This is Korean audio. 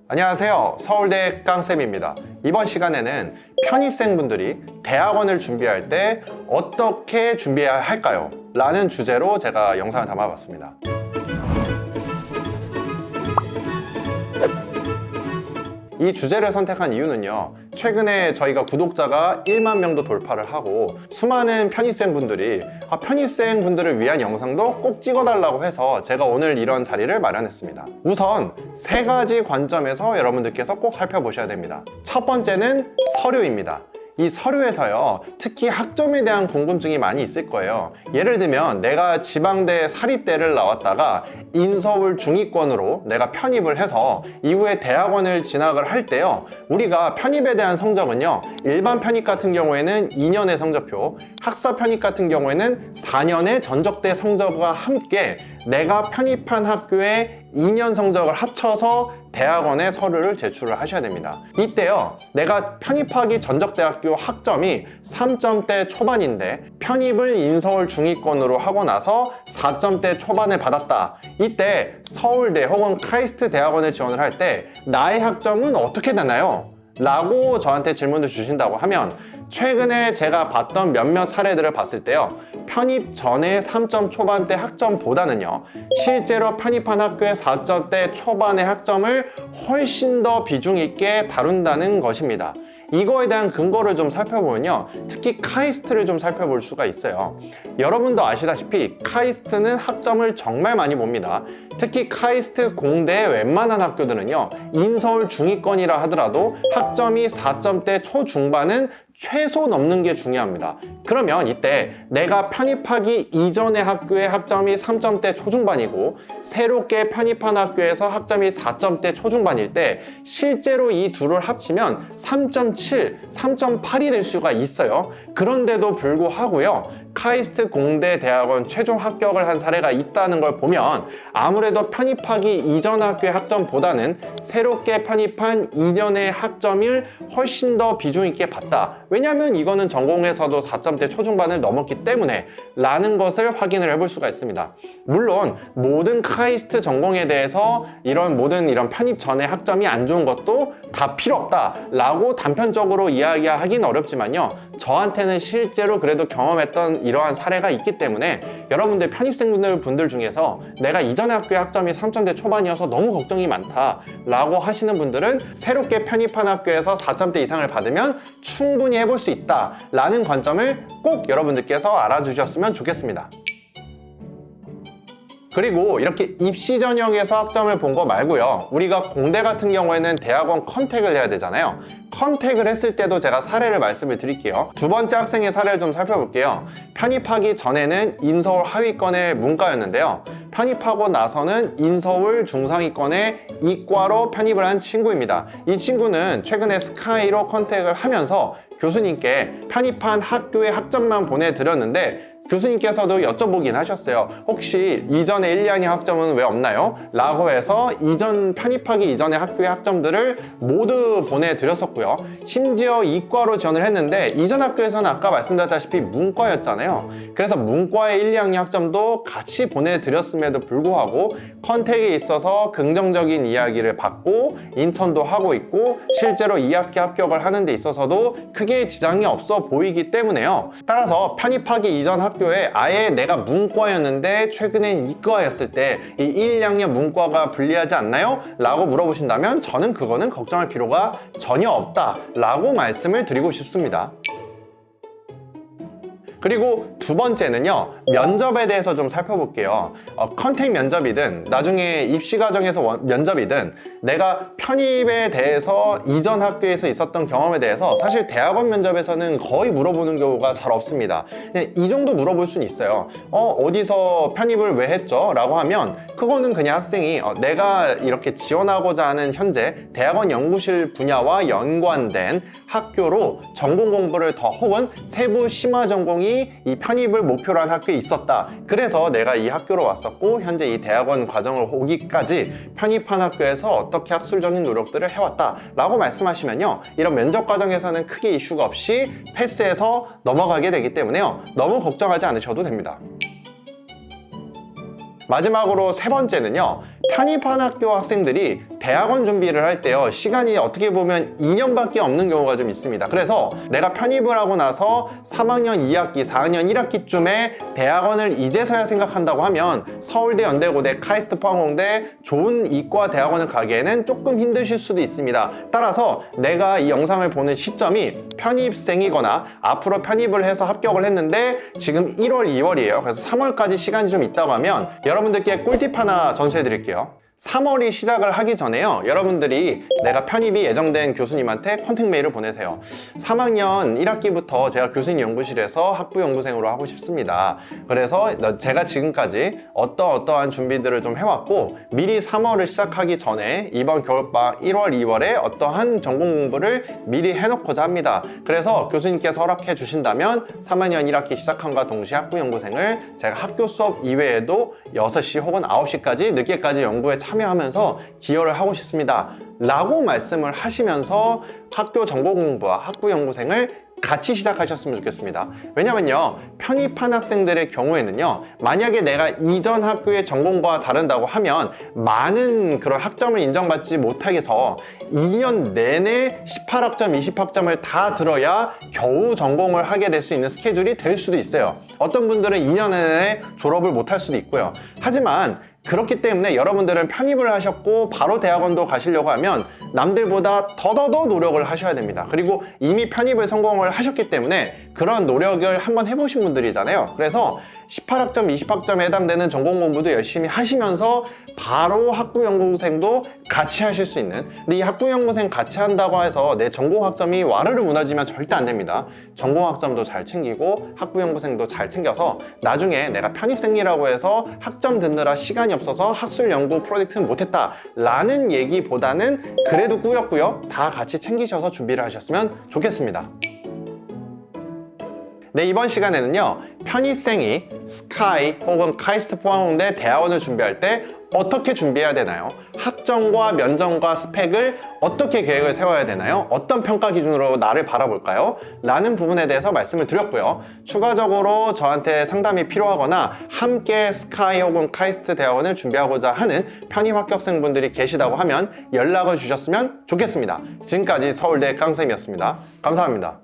안녕하세요. 서울대 깡쌤입니다. 이번 시간에는 편입생분들이 대학원을 준비할 때 어떻게 준비해야 할까요? 라는 주제로 제가 영상을 담아봤습니다. 이 주제를 선택한 이유는요, 최근에 저희가 구독자가 1만 명도 돌파를 하고 수많은 편입생분들이 편입생분들을 위한 영상도 꼭 찍어달라고 해서 제가 오늘 이런 자리를 마련했습니다. 우선 세 가지 관점에서 여러분들께서 꼭 살펴보셔야 됩니다. 첫 번째는 서류입니다. 이 서류에서요, 특히 학점에 대한 궁금증이 많이 있을 거예요. 예를 들면 내가 지방대 사립대를 나왔다가 인서울 중위권으로 내가 편입을 해서 이후에 대학원을 진학을 할 때요, 우리가 편입에 대한 성적은요, 일반 편입 같은 경우에는 2년의 성적표, 학사 편입 같은 경우에는 4년의 전적대 성적과 함께 내가 편입한 학교의 2년 성적을 합쳐서 대학원에 서류를 제출을 하셔야 됩니다. 이때요, 내가 편입하기 전적대학교 학점이 3점대 초반인데 편입을 인서울 중위권으로 하고 나서 4점대 초반을 받았다. 이때 서울대 혹은 카이스트 대학원에 지원을 할 때 나의 학점은 어떻게 되나요? 라고 저한테 질문을 주신다고 하면, 최근에 제가 봤던 몇몇 사례들을 봤을 때요, 편입 전에 3점 초반대 학점보다는요, 실제로 편입한 학교의 4점대 초반의 학점을 훨씬 더 비중 있게 다룬다는 것입니다. 이거에 대한 근거를 좀 살펴보면요, 특히 카이스트를 좀 살펴볼 수가 있어요. 여러분도 아시다시피 카이스트는 학점을 정말 많이 봅니다. 특히 카이스트 공대의 웬만한 학교들은요, 인서울 중위권이라 하더라도 학점이 4점대 초중반은 최소 넘는 게 중요합니다. 그러면 이때 내가 편입하기 이전의 학교의 학점이 3점대 초중반이고 새롭게 편입한 학교에서 학점이 4점대 초중반일 때 실제로 이 둘을 합치면 3.7, 3.8이 될 수가 있어요. 그런데도 불구하고요, 카이스트 공대 대학원 최종 합격을 한 사례가 있다는 걸 보면 아무래도 편입하기 이전 학교의 학점보다는 새롭게 편입한 2년의 학점을 훨씬 더 비중 있게 봤다. 왜냐하면 이거는 전공에서도 4점대 초중반을 넘었기 때문에 라는 것을 확인을 해볼 수가 있습니다. 물론 모든 카이스트 전공에 대해서 모든 이런 편입 전에 학점이 안 좋은 것도 다 필요 없다 라고 단편적으로 이야기하기는 어렵지만요, 저한테는 실제로 그래도 경험했던 이러한 사례가 있기 때문에 여러분들 편입생분들 중에서 내가 이전의 학교의 학점이 3점대 초반이어서 너무 걱정이 많다 라고 하시는 분들은 새롭게 편입한 학교에서 4점대 이상을 받으면 충분히 해볼 수 있다 라는 관점을 꼭 여러분들께서 알아주셨으면 좋겠습니다. 그리고 이렇게 입시 전형에서 학점을 본 거 말고요, 우리가 공대 같은 경우에는 대학원 컨택을 해야 되잖아요. 컨택을 했을 때도 제가 사례를 말씀을 드릴게요. 두 번째 학생의 사례를 좀 살펴볼게요. 편입하기 전에는 인서울 하위권의 문과였는데요, 편입하고 나서는 인서울 중상위권의 이과로 편입을 한 친구입니다. 이 친구는 최근에 스카이로 컨택을 하면서 교수님께 편입한 학교의 학점만 보내드렸는데 교수님께서도 여쭤보긴 하셨어요. 혹시 이전에 1, 2학년 학점은 왜 없나요? 라고 해서 편입하기 이전의 학교의 학점들을 모두 보내드렸었고요. 심지어 이과로 지원을 했는데 이전 학교에서는 아까 말씀드렸다시피 문과였잖아요. 그래서 문과의 1, 2학년 학점도 같이 보내드렸음에도 불구하고 컨택에 있어서 긍정적인 이야기를 받고 인턴도 하고 있고 실제로 2학기 합격을 하는 데 있어서도 크게 지장이 없어 보이기 때문에요. 따라서 편입하기 이전 학교에 아예 내가 문과였는데 최근엔 이과였을 때 이 1, 2학년 문과가 불리하지 않나요? 라고 물어보신다면 저는 그거는 걱정할 필요가 전혀 없다 라고 말씀을 드리고 싶습니다. 그리고 두 번째는요, 면접에 대해서 좀 살펴볼게요. 컨택 면접이든 나중에 입시 과정에서 면접이든 내가 편입에 대해서 이전 학교에서 있었던 경험에 대해서 사실 대학원 면접에서는 거의 물어보는 경우가 잘 없습니다. 그냥 이 정도 물어볼 수는 있어요. 어디서 편입을 왜 했죠? 라고 하면 그거는 그냥 학생이 내가 이렇게 지원하고자 하는 현재 대학원 연구실 분야와 연관된 학교로 전공 공부를 더 혹은 세부 심화 전공이 이 편입을 목표로 한 학교에 있었다. 그래서 내가 이 학교로 왔었고 현재 이 대학원 과정을 오기까지 편입한 학교에서 어떻게 학술적인 노력들을 해왔다 라고 말씀하시면요, 이런 면접 과정에서는 크게 이슈가 없이 패스해서 넘어가게 되기 때문에요, 너무 걱정하지 않으셔도 됩니다. 마지막으로 세 번째는요, 편입한 학교 학생들이 대학원 준비를 할 때요, 시간이 어떻게 보면 2년밖에 없는 경우가 좀 있습니다. 그래서 내가 편입을 하고 나서 3학년 2학기, 4학년 1학기쯤에 대학원을 이제서야 생각한다고 하면 서울대, 연대고대, 카이스트, 포항공대 좋은 이과 대학원을 가기에는 조금 힘드실 수도 있습니다. 따라서 내가 이 영상을 보는 시점이 편입생이거나 앞으로 편입을 해서 합격을 했는데 지금 1월, 2월이에요. 그래서 3월까지 시간이 좀 있다고 하면 여러분들께 꿀팁 하나 전수해 드릴게요. 3월이 시작을 하기 전에요, 여러분들이 내가 편입이 예정된 교수님한테 컨택 메일을 보내세요. 3학년 1학기부터 제가 교수님 연구실에서 학부 연구생으로 하고 싶습니다. 그래서 제가 지금까지 어떠한 준비들을 좀 해왔고 미리 3월을 시작하기 전에 이번 겨울방학 1월, 2월에 어떠한 전공 공부를 미리 해놓고자 합니다. 그래서 교수님께서 허락해 주신다면 3학년 1학기 시작함과 동시에 학부 연구생을 제가 학교 수업 이외에도 6시 혹은 9시까지 늦게까지 연구에 참여하면서 기여를 하고 싶습니다 라고 말씀을 하시면서 학교 전공 공부와 학부 연구생을 같이 시작하셨으면 좋겠습니다. 왜냐면요, 편입한 학생들의 경우에는요, 만약에 내가 이전 학교의 전공과 다른다고 하면 많은 그런 학점을 인정받지 못하게서 2년 내내 18학점, 20학점을 다 들어야 겨우 전공을 하게 될 수 있는 스케줄이 될 수도 있어요. 어떤 분들은 2년 내내 졸업을 못할 수도 있고요. 하지만 그렇기 때문에 여러분들은 편입을 하셨고 바로 대학원도 가시려고 하면 남들보다 더더더 노력을 하셔야 됩니다. 그리고 이미 편입을 성공을 하셨기 때문에 그런 노력을 한번 해보신 분들이잖아요. 그래서 18학점, 20학점에 해당되는 전공 공부도 열심히 하시면서 바로 학부 연구생도 같이 하실 수 있는, 근데 이 학부 연구생 같이 한다고 해서 내 전공 학점이 와르르 무너지면 절대 안 됩니다. 전공 학점도 잘 챙기고 학부 연구생도 잘 챙겨서 나중에 내가 편입생이라고 해서 학점 듣느라 시간이 없어서 학술 연구 프로젝트는 못했다 라는 얘기보다는 그래도 꾸역꾸역 다 같이 챙기셔서 준비를 하셨으면 좋겠습니다. 네, 이번 시간에는요, 편입생이 스카이 혹은 카이스트, 포항공대 대학원을 준비할 때 어떻게 준비해야 되나요? 학점과 면접과 스펙을 어떻게 계획을 세워야 되나요? 어떤 평가 기준으로 나를 바라볼까요? 라는 부분에 대해서 말씀을 드렸고요. 추가적으로 저한테 상담이 필요하거나 함께 스카이 혹은 카이스트 대학원을 준비하고자 하는 편입 합격생분들이 계시다고 하면 연락을 주셨으면 좋겠습니다. 지금까지 서울대 깡쌤이었습니다. 감사합니다.